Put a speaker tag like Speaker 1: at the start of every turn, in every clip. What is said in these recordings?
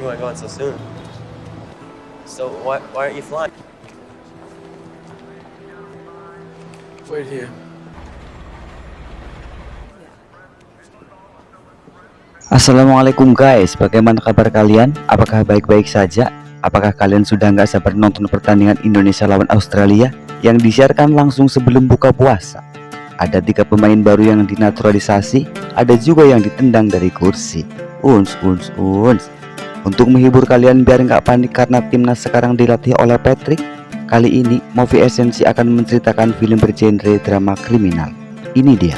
Speaker 1: You weren't going so soon. So why aren't you flying?
Speaker 2: Wait here.
Speaker 3: Assalamualaikum guys, bagaimana kabar kalian? Apakah baik-baik saja? Apakah kalian sudah nggak sabar nonton pertandingan Indonesia lawan Australia yang disiarkan langsung sebelum buka puasa? Ada 3 pemain baru yang dinaturalisasi, ada juga yang ditendang dari kursi. Uns. Untuk menghibur kalian biar nggak panik karena timnas sekarang dilatih oleh Patrick, kali ini Movie Essensi akan menceritakan film bergenre drama kriminal. Ini dia.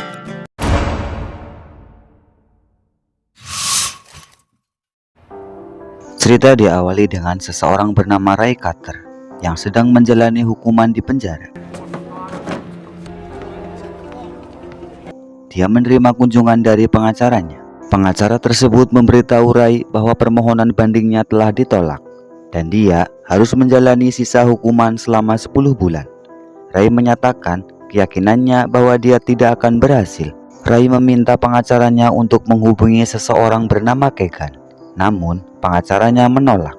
Speaker 3: Cerita diawali dengan seseorang bernama Ray Carter yang sedang menjalani hukuman di penjara. Dia menerima kunjungan dari pengacaranya. Pengacara tersebut memberitahu Ray bahwa permohonan bandingnya telah ditolak dan dia harus menjalani sisa hukuman selama 10 bulan. Ray menyatakan keyakinannya bahwa dia tidak akan berhasil. Ray meminta pengacaranya untuk menghubungi seseorang bernama Kegan. Namun pengacaranya menolak.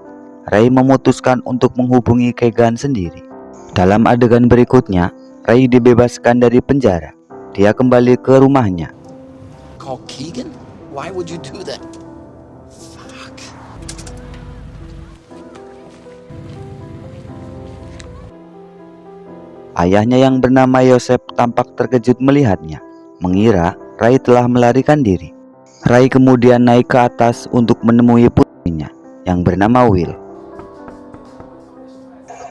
Speaker 3: Ray memutuskan untuk menghubungi Kegan sendiri. Dalam adegan berikutnya, Ray dibebaskan dari penjara. Dia kembali ke rumahnya.
Speaker 2: Call Keegan? Why would you do that? Fuck.
Speaker 3: Ayahnya yang bernama Yosef tampak terkejut melihatnya, mengira Ray telah melarikan diri. Ray kemudian naik ke atas untuk menemui putrinya yang bernama Will.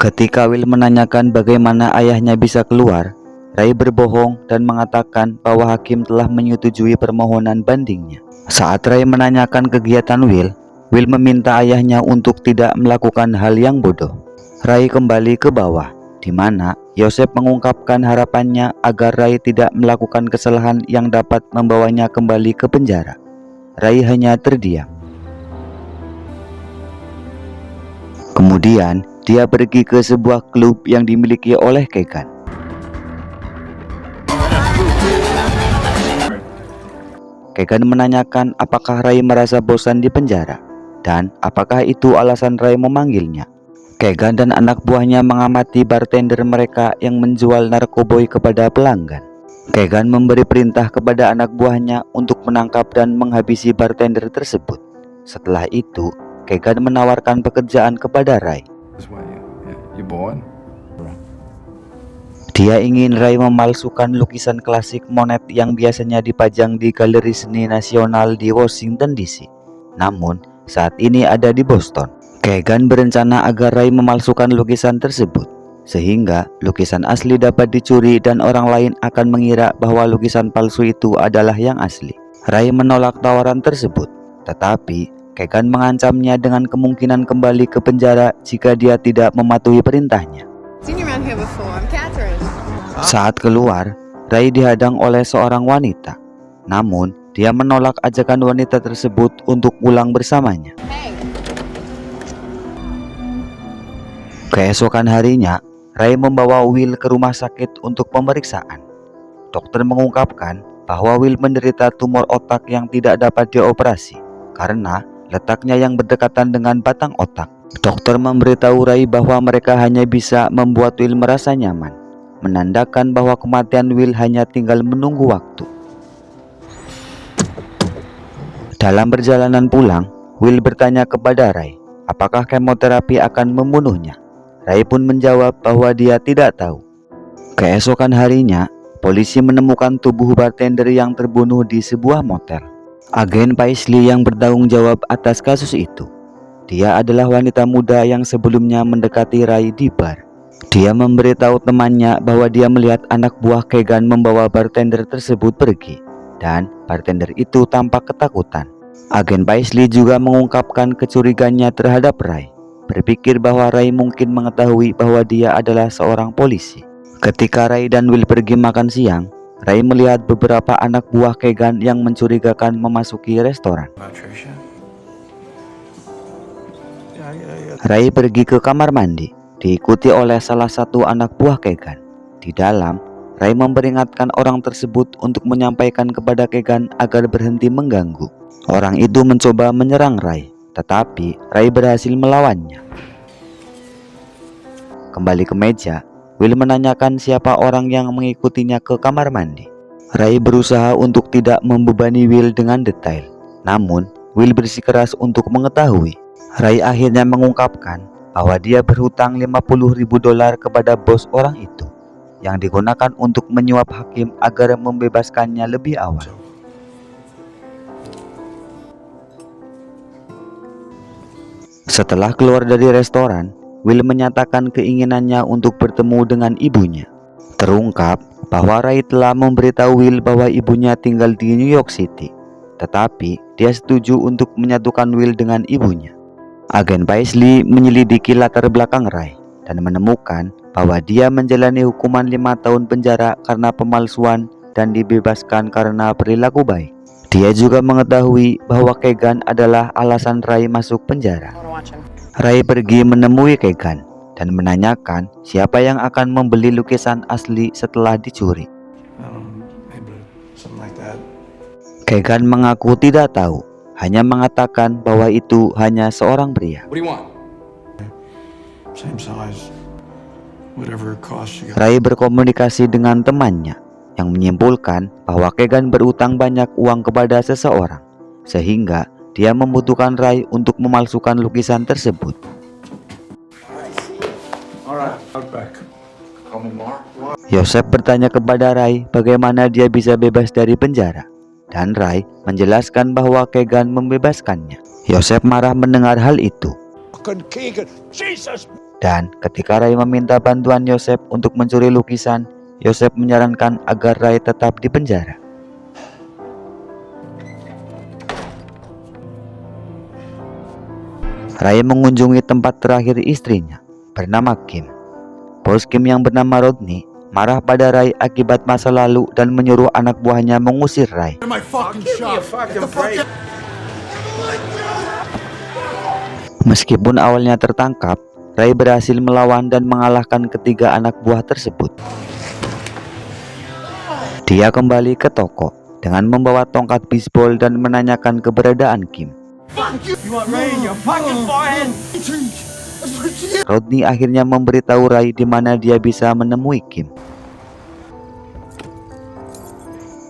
Speaker 3: Ketika Will menanyakan bagaimana ayahnya bisa keluar, Ray berbohong dan mengatakan bahwa hakim telah menyetujui permohonan bandingnya. Saat Ray menanyakan kegiatan Will meminta ayahnya untuk tidak melakukan hal yang bodoh. Ray kembali ke bawah, di mana Yosef mengungkapkan harapannya agar Ray tidak melakukan kesalahan yang dapat membawanya kembali ke penjara. Ray hanya terdiam. Kemudian dia pergi ke sebuah klub yang dimiliki oleh Kegan. Kegan menanyakan apakah Ray merasa bosan di penjara dan apakah itu alasan Ray memanggilnya. Kegan dan anak buahnya mengamati bartender mereka yang menjual narkoboy kepada pelanggan. Kegan memberi perintah kepada anak buahnya untuk menangkap dan menghabisi bartender tersebut. Setelah itu, Kegan menawarkan pekerjaan kepada Ray. Dia ingin Ray memalsukan lukisan klasik Monet yang biasanya dipajang di Galeri Seni Nasional di Washington DC. Namun, saat ini ada di Boston. Kegan berencana agar Ray memalsukan lukisan tersebut, sehingga lukisan asli dapat dicuri dan orang lain akan mengira bahwa lukisan palsu itu adalah yang asli. Ray menolak tawaran tersebut, tetapi Kegan mengancamnya dengan kemungkinan kembali ke penjara jika dia tidak mematuhi perintahnya. Saat keluar, Ray dihadang oleh seorang wanita. Namun, dia menolak ajakan wanita tersebut untuk pulang bersamanya. Keesokan harinya, Ray membawa Will ke rumah sakit untuk pemeriksaan. Dokter mengungkapkan bahwa Will menderita tumor otak yang tidak dapat dioperasi karena letaknya yang berdekatan dengan batang otak. Dokter memberitahu Ray bahwa mereka hanya bisa membuat Will merasa nyaman, menandakan bahwa kematian Will hanya tinggal menunggu waktu. Dalam perjalanan pulang, Will bertanya kepada Ray, apakah kemoterapi akan membunuhnya. Ray pun menjawab bahwa dia tidak tahu. Keesokan harinya, polisi menemukan tubuh bartender yang terbunuh di sebuah motel. Agen Paisley yang bertanggung jawab atas kasus itu. Dia adalah wanita muda yang sebelumnya mendekati Ray di bar. Dia memberitahu temannya bahwa dia melihat anak buah Kegan membawa bartender tersebut pergi, dan bartender itu tampak ketakutan. Agen Paisley juga mengungkapkan kecurigaannya terhadap Ray, berpikir bahwa Ray mungkin mengetahui bahwa dia adalah seorang polisi. Ketika Ray dan Will pergi makan siang, Ray melihat beberapa anak buah Kegan yang mencurigakan memasuki restoran. Ray pergi ke kamar mandi, diikuti oleh salah satu anak buah Kegan. Di dalam, Ray memperingatkan orang tersebut untuk menyampaikan kepada Kegan agar berhenti mengganggu. Orang itu mencoba menyerang Ray, tetapi Ray berhasil melawannya. Kembali ke meja, Will menanyakan siapa orang yang mengikutinya ke kamar mandi. Ray berusaha untuk tidak membebani Will dengan detail, namun Will bersikeras untuk mengetahui. Ray akhirnya mengungkapkan bahwa dia berhutang $50.000 kepada bos orang itu, yang digunakan untuk menyuap hakim agar membebaskannya lebih awal. Setelah keluar dari restoran, Will menyatakan keinginannya untuk bertemu dengan ibunya. Terungkap bahwa Ray telah memberitahu Will bahwa ibunya tinggal di New York City, tetapi dia setuju untuk menyatukan Will dengan ibunya. Agen Paisley menyelidiki latar belakang Ray dan menemukan bahwa dia menjalani hukuman 5 tahun penjara karena pemalsuan dan dibebaskan karena perilaku baik. Dia juga mengetahui bahwa Keegan adalah alasan Ray masuk penjara. Ray pergi menemui Keegan dan menanyakan siapa yang akan membeli lukisan asli setelah dicuri. Keegan mengaku tidak tahu, hanya mengatakan bahwa itu hanya seorang pria. Ray berkomunikasi dengan temannya yang menyimpulkan bahwa Keegan berutang banyak uang kepada seseorang, sehingga dia membutuhkan Ray untuk memalsukan lukisan tersebut. Yosef bertanya kepada Ray bagaimana dia bisa bebas dari penjara, dan Ray menjelaskan bahwa Keegan membebaskannya. Yosef marah mendengar hal itu. Dan ketika Ray meminta bantuan Yosef untuk mencuri lukisan, Yosef menyarankan agar Ray tetap di penjara. Ray mengunjungi tempat terakhir istrinya, bernama Kim. Bos Kim yang bernama Rodney marah pada Ray akibat masa lalu dan menyuruh anak buahnya mengusir Ray. Meskipun awalnya tertangkap, Ray berhasil melawan dan mengalahkan ketiga anak buah tersebut. Dia kembali ke toko dengan membawa tongkat bisbol dan menanyakan keberadaan Kim. Rodney akhirnya memberitahu Ray di mana dia bisa menemui Kim.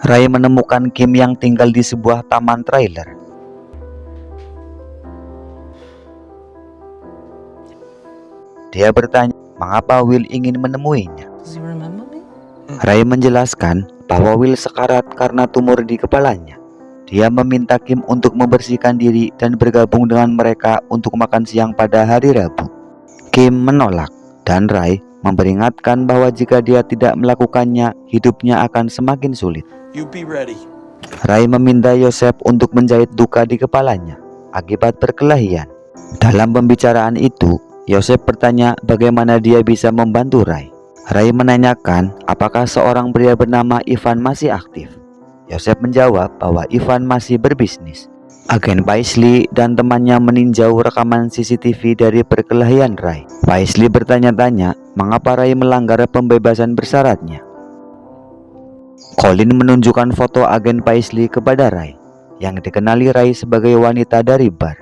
Speaker 3: Ray menemukan Kim yang tinggal di sebuah taman trailer. Dia bertanya mengapa Will ingin menemuinya. Ray menjelaskan bahwa Will sekarat karena tumor di kepalanya. Dia meminta Kim untuk membersihkan diri dan bergabung dengan mereka untuk makan siang pada hari Rabu. Kim menolak dan Ray memperingatkan bahwa jika dia tidak melakukannya, hidupnya akan semakin sulit. Ray meminta Yosef untuk menjahit duka di kepalanya akibat perkelahian. Dalam pembicaraan itu, Yosef bertanya bagaimana dia bisa membantu Ray. Ray menanyakan apakah seorang pria bernama Ivan masih aktif. Yosef menjawab bahwa Ivan masih berbisnis. Agen Paisley dan temannya meninjau rekaman CCTV dari perkelahian Ray. Paisley bertanya-tanya mengapa Ray melanggar pembebasan bersyaratnya. Colin menunjukkan foto agen Paisley kepada Ray, yang dikenali Ray sebagai wanita dari bar.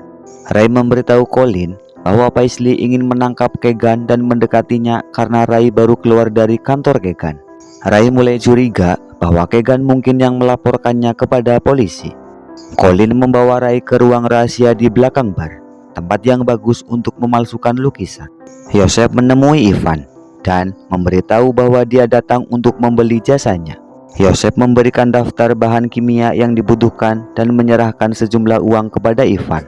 Speaker 3: Ray memberitahu Colin bahwa Paisley ingin menangkap Keegan dan mendekatinya karena Ray baru keluar dari kantor Keegan. Ray mulai curiga bahwa Keegan mungkin yang melaporkannya kepada polisi. Colin membawa Ray ke ruang rahasia di belakang bar, tempat yang bagus untuk memalsukan lukisan. Yosef menemui Ivan dan memberitahu bahwa dia datang untuk membeli jasanya. Yosef memberikan daftar bahan kimia yang dibutuhkan dan menyerahkan sejumlah uang kepada Ivan.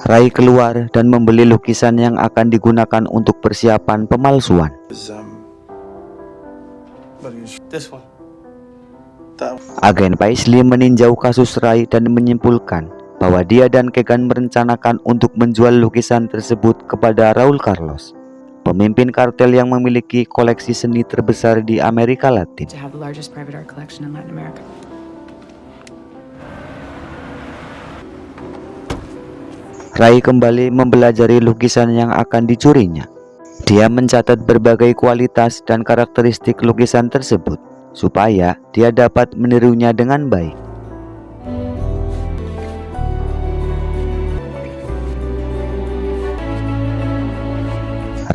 Speaker 3: Ray keluar dan membeli lukisan yang akan digunakan untuk persiapan pemalsuan. Agen Paisley meninjau kasus Ray dan menyimpulkan bahwa dia dan Keegan merencanakan untuk menjual lukisan tersebut kepada Raul Carlos, pemimpin kartel yang memiliki koleksi seni terbesar di Amerika Latin. Ray kembali mempelajari lukisan yang akan dicurinya. Dia mencatat berbagai kualitas dan karakteristik lukisan tersebut supaya dia dapat menirunya dengan baik.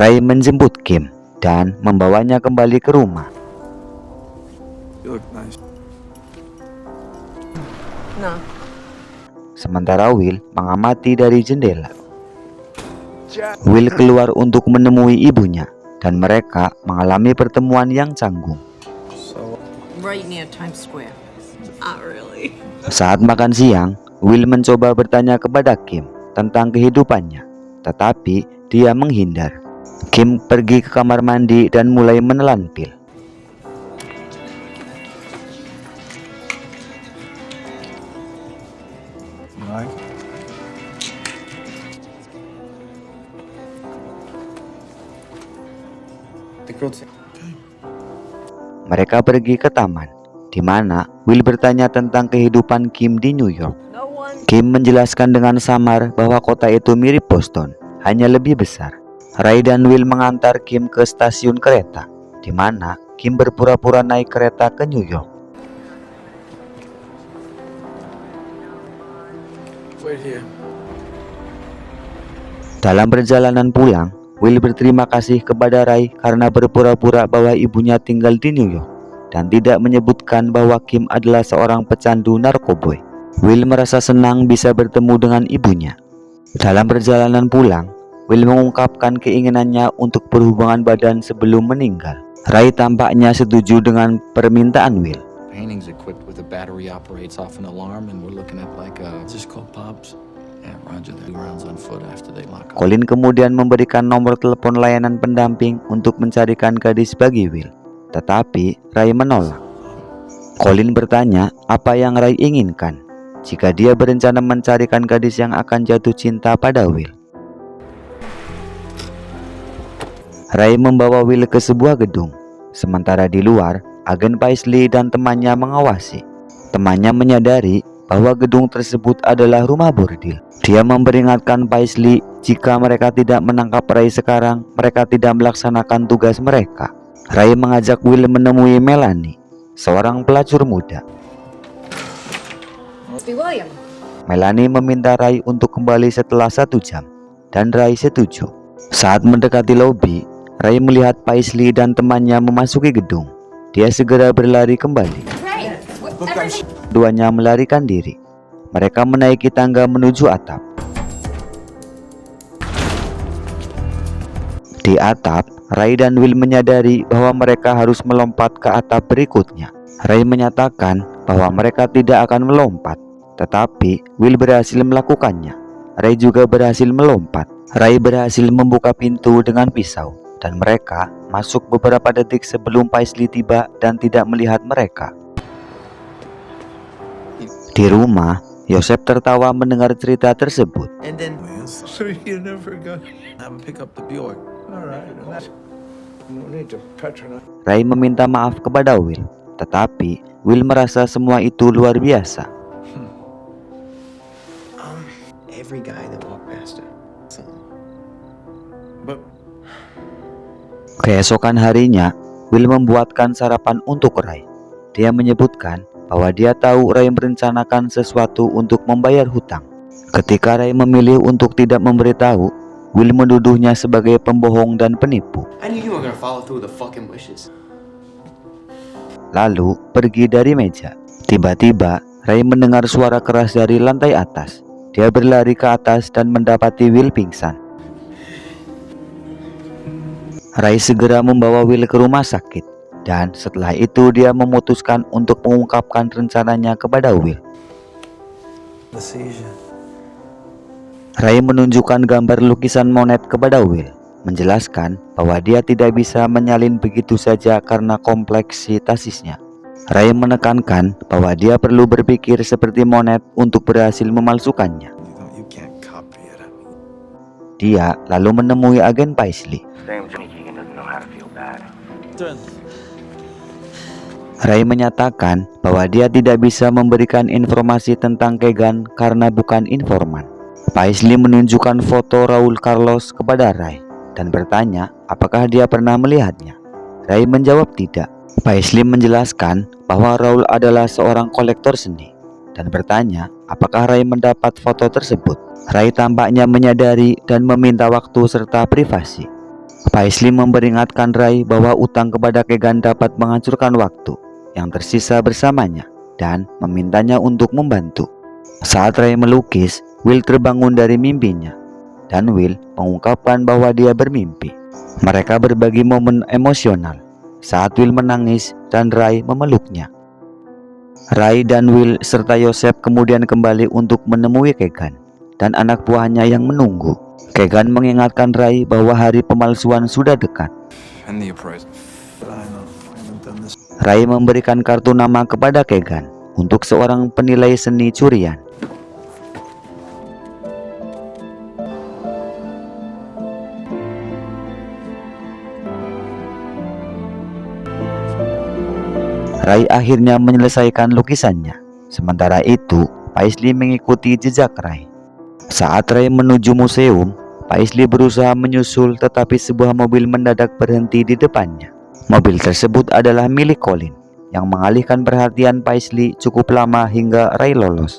Speaker 3: Ray menjemput Kim dan membawanya kembali ke rumah.
Speaker 4: You look nice.
Speaker 5: No.
Speaker 3: Sementara Will mengamati dari jendela. Will keluar untuk menemui ibunya dan mereka mengalami pertemuan yang canggung.
Speaker 4: So,
Speaker 5: Right near Times Square. Not really.
Speaker 3: Saat makan siang, Will mencoba bertanya kepada Kim tentang kehidupannya, tetapi dia menghindar. Kim pergi ke kamar mandi dan mulai menelan pil.
Speaker 4: you like? The girl.
Speaker 3: Mereka pergi ke taman, di mana Will bertanya tentang kehidupan Kim di New York.
Speaker 5: No one.
Speaker 3: Kim menjelaskan dengan samar bahwa kota itu mirip Boston, hanya lebih besar. Ray dan Will mengantar Kim ke stasiun kereta, di mana Kim berpura-pura naik kereta ke New York.
Speaker 4: Wait here.
Speaker 3: Dalam perjalanan pulang, Will berterima kasih kepada Ray karena berpura-pura bahwa ibunya tinggal di New York dan tidak menyebutkan bahwa Kim adalah seorang pecandu narkoboy. Will merasa senang bisa bertemu dengan ibunya. Dalam perjalanan pulang, Will mengungkapkan keinginannya untuk berhubungan badan sebelum meninggal. Ray tampaknya setuju dengan permintaan Will.
Speaker 2: Painting's equipped with a battery, operates off an alarm, and we're looking at like a... Just call Pops. Yeah, roger that. 2 rounds on foot after they lock up.
Speaker 3: Colin kemudian memberikan nomor telepon layanan pendamping untuk mencarikan gadis bagi Will. Tetapi Ray menolak. Colin bertanya apa yang Ray inginkan jika dia berencana mencarikan gadis yang akan jatuh cinta pada Will. Ray membawa Will ke sebuah gedung. Sementara di luar, agen Paisley dan temannya mengawasi. Temannya menyadari bahwa gedung tersebut adalah rumah bordil. Dia memperingatkan Paisley jika mereka tidak menangkap Ray sekarang, mereka tidak melaksanakan tugas mereka. Ray mengajak Will menemui Melanie, seorang pelacur muda.
Speaker 5: Must be William.
Speaker 3: Melanie meminta Ray untuk kembali setelah 1 jam, dan Ray setuju. Saat mendekati lobi, Ray melihat Paisley dan temannya memasuki gedung. Dia segera berlari kembali.
Speaker 5: Ray, everything.
Speaker 3: Keduanya melarikan diri. Mereka menaiki tangga menuju atap. Di atap, Ray dan Will menyadari bahwa mereka harus melompat ke atap berikutnya. Ray menyatakan bahwa mereka tidak akan melompat, tetapi Will berhasil melakukannya. Ray juga berhasil melompat. Ray berhasil membuka pintu dengan pisau, dan mereka masuk beberapa detik sebelum Paisley tiba dan tidak melihat mereka. Di rumah, Yosef tertawa mendengar cerita tersebut.
Speaker 1: And then
Speaker 4: So you never got... Have him pick up the Bjork. All right. No need to patronize.
Speaker 3: Ray meminta maaf kepada Will, tetapi Will merasa semua itu luar biasa.
Speaker 1: every guy that walked past her. So,
Speaker 4: But
Speaker 3: Keesokan harinya, Will membuatkan sarapan untuk Ray. Dia menyebutkan bahwa dia tahu Ray merencanakan sesuatu untuk membayar hutang. Ketika Ray memilih untuk tidak memberitahu, Will menuduhnya sebagai pembohong dan penipu.
Speaker 1: I knew you were gonna follow through with the fucking wishes.
Speaker 3: Lalu pergi dari meja. Tiba-tiba Ray mendengar suara keras dari lantai atas. Dia berlari ke atas dan mendapati Will pingsan. Ray segera membawa Will ke rumah sakit, dan setelah itu dia memutuskan untuk mengungkapkan rencananya kepada Will.
Speaker 4: the seizure.
Speaker 3: Ray menunjukkan gambar lukisan Monet kepada Will, menjelaskan bahwa dia tidak bisa menyalin begitu saja karena kompleksitasnya. Ray menekankan bahwa dia perlu berpikir seperti Monet untuk berhasil memalsukannya.
Speaker 4: You can't copy it.
Speaker 3: Dia lalu menemui agen Paisley. Ray menyatakan bahwa dia tidak bisa memberikan informasi tentang Keegan karena bukan informan. Paisley menunjukkan foto Raul Carlos kepada Ray dan bertanya apakah dia pernah melihatnya. Ray menjawab tidak. Paisley menjelaskan bahwa Raul adalah seorang kolektor seni dan bertanya apakah Ray mendapat foto tersebut. Ray tampaknya menyadari dan meminta waktu serta privasi. Paisley memperingatkan Ray bahwa utang kepada Keegan dapat menghancurkan waktu yang tersisa bersamanya dan memintanya untuk membantu. Saat Ray melukis, Will terbangun dari mimpinya dan Will mengungkapkan bahwa dia bermimpi. Mereka berbagi momen emosional saat Will menangis dan Ray memeluknya. Ray dan Will serta Joseph kemudian kembali untuk menemui Keegan dan anak buahnya yang menunggu. Keegan mengingatkan Ray bahwa hari pemalsuan sudah dekat.
Speaker 4: And the appraisal. I know. I haven't done this.
Speaker 3: Ray memberikan kartu nama kepada Keegan untuk seorang penilai seni curian. Ray akhirnya menyelesaikan lukisannya. Sementara itu, Paisley mengikuti jejak Ray. Saat Ray menuju museum, Paisley berusaha menyusul tetapi sebuah mobil mendadak berhenti di depannya. Mobil tersebut adalah milik Colin yang mengalihkan perhatian Paisley cukup lama hingga Ray lolos.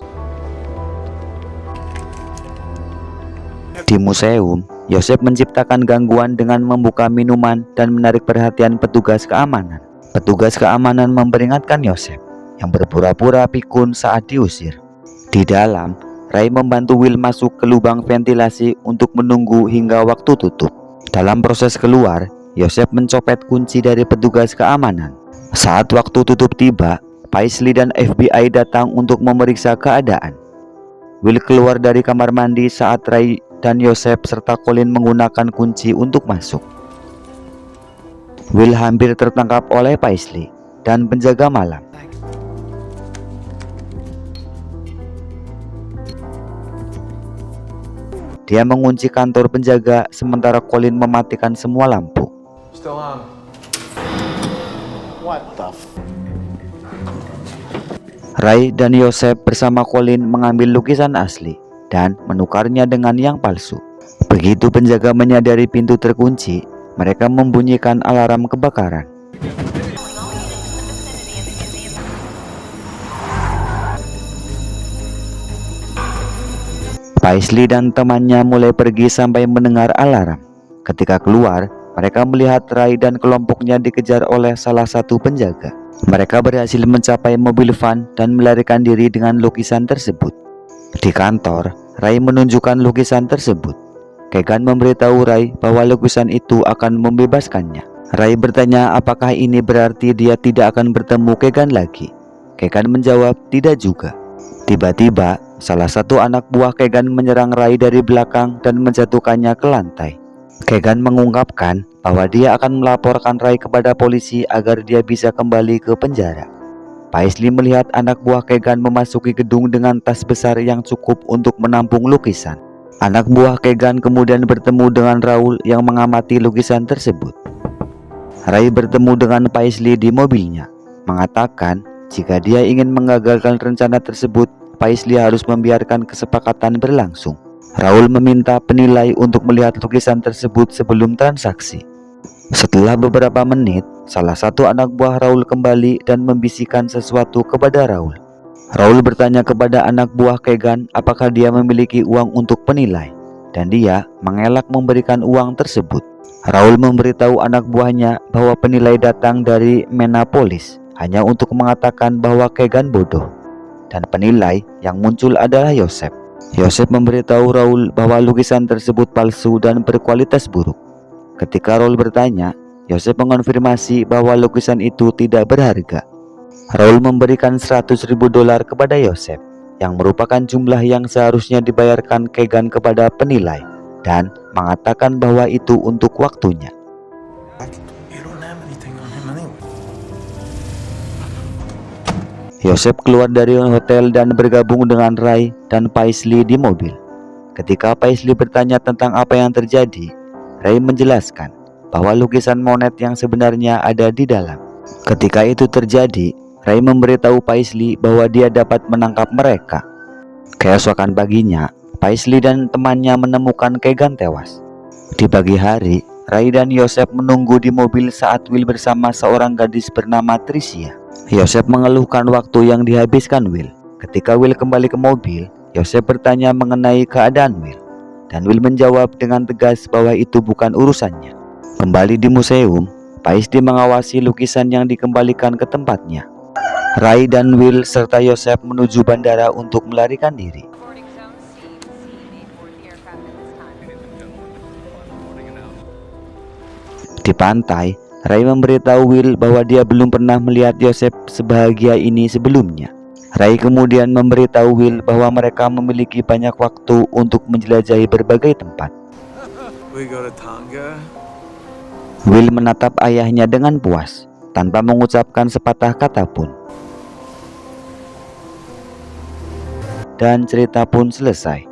Speaker 3: Di museum, Joseph menciptakan gangguan dengan membuka minuman dan menarik perhatian petugas keamanan. Petugas keamanan memperingatkan Joseph yang berpura-pura pikun saat diusir. Di dalam, Ray membantu Will masuk ke lubang ventilasi untuk menunggu hingga waktu tutup. Dalam proses keluar, Joseph mencopet kunci dari petugas keamanan. Saat waktu tutup tiba, Paisley dan FBI datang untuk memeriksa keadaan. Will keluar dari kamar mandi saat Ray dan Joseph serta Colin menggunakan kunci untuk masuk. Will hampir tertangkap oleh Paisley dan penjaga malam. Dia mengunci kantor penjaga sementara Colin mematikan semua lampu.
Speaker 4: Still on. What the
Speaker 3: Ray dan Joseph bersama Colin mengambil lukisan asli dan menukarnya dengan yang palsu. Begitu penjaga menyadari pintu terkunci, mereka membunyikan alarm kebakaran. Paisley dan temannya mulai pergi sampai mendengar alarm. Ketika keluar, mereka melihat Ray dan kelompoknya dikejar oleh salah satu penjaga. Mereka berhasil mencapai mobil van dan melarikan diri dengan lukisan tersebut. Di kantor, Ray menunjukkan lukisan tersebut. Keegan memberitahu Ray bahwa lukisan itu akan membebaskannya. Ray bertanya apakah ini berarti dia tidak akan bertemu Keegan lagi. Keegan menjawab tidak juga. Tiba-tiba, salah satu anak buah Keegan menyerang Ray dari belakang dan menjatuhkannya ke lantai. Keegan mengungkapkan bahwa dia akan melaporkan Ray kepada polisi agar dia bisa kembali ke penjara. Paisley melihat anak buah Keegan memasuki gedung dengan tas besar yang cukup untuk menampung lukisan. Anak buah Keegan kemudian bertemu dengan Raul yang mengamati lukisan tersebut. Ray bertemu dengan Paisley di mobilnya, mengatakan jika dia ingin mengagalkan rencana tersebut, Paisley harus membiarkan kesepakatan berlangsung. Raul meminta penilai untuk melihat lukisan tersebut sebelum transaksi. Setelah beberapa menit, salah satu anak buah Raul kembali dan membisikkan sesuatu kepada Raul. Raul bertanya kepada anak buah Keegan apakah dia memiliki uang untuk penilai, dan dia mengelak memberikan uang tersebut. Raul memberitahu anak buahnya bahwa penilai datang dari Menapolis hanya untuk mengatakan bahwa Keegan bodoh, dan penilai yang muncul adalah Joseph. Joseph memberitahu Raul bahwa lukisan tersebut palsu dan berkualitas buruk. Ketika Raul bertanya, Joseph mengonfirmasi bahwa lukisan itu tidak berharga. Raul memberikan $100.000 kepada Joseph, yang merupakan jumlah yang seharusnya dibayarkan Keegan kepada penilai, dan mengatakan bahwa itu untuk waktunya. Joseph keluar dari hotel dan bergabung dengan Ray dan Paisley di mobil. Ketika Paisley bertanya tentang apa yang terjadi, Ray menjelaskan bahwa lukisan Monet yang sebenarnya ada di dalam. Ketika itu terjadi, Ray memberitahu Paisley bahwa dia dapat menangkap mereka. Keesokan paginya, Paisley dan temannya menemukan Keegan tewas. Di pagi hari, Ray dan Joseph menunggu di mobil saat Will bersama seorang gadis bernama Tricia. Joseph mengeluhkan waktu yang dihabiskan Will. Ketika Will kembali ke mobil, Joseph bertanya mengenai keadaan Will, dan Will menjawab dengan tegas bahwa itu bukan urusannya. Kembali di museum, Paisdi mengawasi lukisan yang dikembalikan ke tempatnya. Ray dan Will serta Yosef menuju bandara untuk melarikan diri. Di pantai, Ray memberitahu Will bahwa dia belum pernah melihat Yosef sebahagia ini sebelumnya. Ray kemudian memberitahu Will bahwa mereka memiliki banyak waktu untuk menjelajahi berbagai tempat.
Speaker 4: We go to Tonga.
Speaker 3: Will menatap ayahnya dengan puas, tanpa mengucapkan sepatah kata pun. Dan cerita pun selesai.